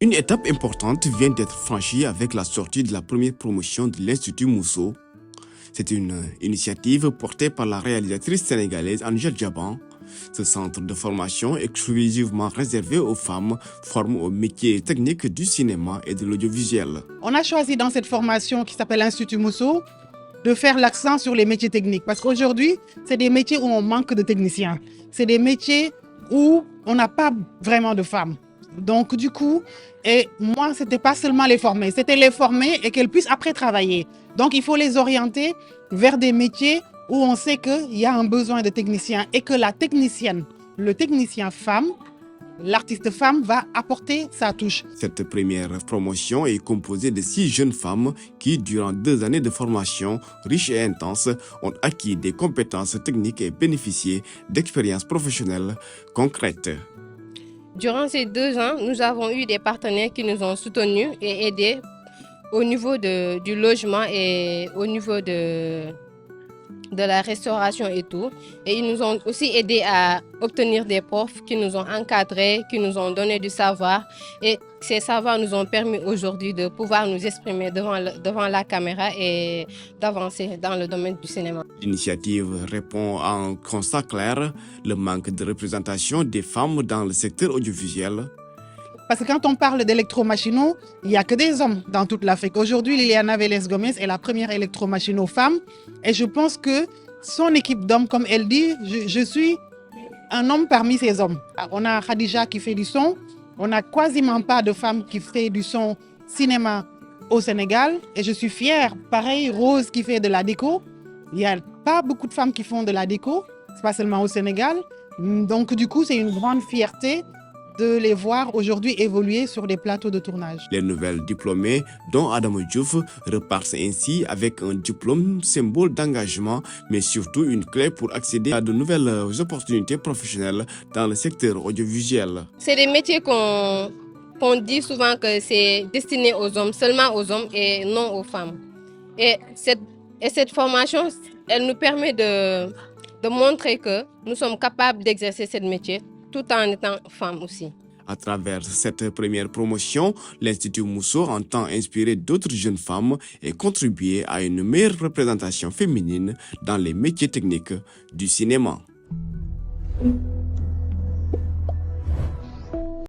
Une étape importante vient d'être franchie avec la sortie de la première promotion de l'Institut Mousso. C'est une initiative portée par la réalisatrice sénégalaise Angèle Djaban. Ce centre de formation exclusivement réservé aux femmes forme aux métiers techniques du cinéma et de l'audiovisuel. On a choisi dans cette formation qui s'appelle l'Institut Mousso de faire l'accent sur les métiers techniques parce qu'aujourd'hui, c'est des métiers où on manque de techniciens. C'est des métiers où on n'a pas vraiment de femmes. Donc du coup, moi, ce n'était pas seulement les former, c'était les former et qu'elles puissent après travailler. Donc il faut les orienter vers des métiers où on sait qu'il y a un besoin de techniciens et que la technicienne, le technicien femme, l'artiste femme va apporter sa touche. Cette première promotion est composée de 6 jeunes femmes qui, durant 2 années de formation riches et intenses, ont acquis des compétences techniques et bénéficié d'expériences professionnelles concrètes. Durant ces 2 ans, nous avons eu des partenaires qui nous ont soutenus et aidés au niveau du logement et au niveau de la restauration et tout. Et ils nous ont aussi aidés à obtenir des profs qui nous ont encadrés, qui nous ont donné du savoir. Et ces savoirs nous ont permis aujourd'hui de pouvoir nous exprimer devant la caméra et d'avancer dans le domaine du cinéma. L'initiative répond à un constat clair, le manque de représentation des femmes dans le secteur audiovisuel. Parce que quand on parle d'électromachino, il n'y a que des hommes dans toute l'Afrique. Aujourd'hui, Liliana Vélez Gomez est la première électromachino femme. Et je pense que son équipe d'hommes, comme elle dit, je suis un homme parmi ces hommes. On a Khadija qui fait du son. On n'a quasiment pas de femmes qui fait du son cinéma au Sénégal. Et je suis fière. Pareil, Rose qui fait de la déco. Il n'y a pas beaucoup de femmes qui font de la déco. Ce n'est pas seulement au Sénégal. Donc du coup, c'est une grande fierté de les voir aujourd'hui évoluer sur des plateaux de tournage. Les nouvelles diplômées, dont Adamo Diouf, repartent ainsi avec un diplôme symbole d'engagement, mais surtout une clé pour accéder à de nouvelles opportunités professionnelles dans le secteur audiovisuel. C'est des métiers qu'on dit souvent que c'est destiné aux hommes, seulement aux hommes et non aux femmes. Et cette formation, elle nous permet de montrer que nous sommes capables d'exercer ce métier tout en étant femme aussi. À travers cette première promotion, l'Institut Mousso entend inspirer d'autres jeunes femmes et contribuer à une meilleure représentation féminine dans les métiers techniques du cinéma.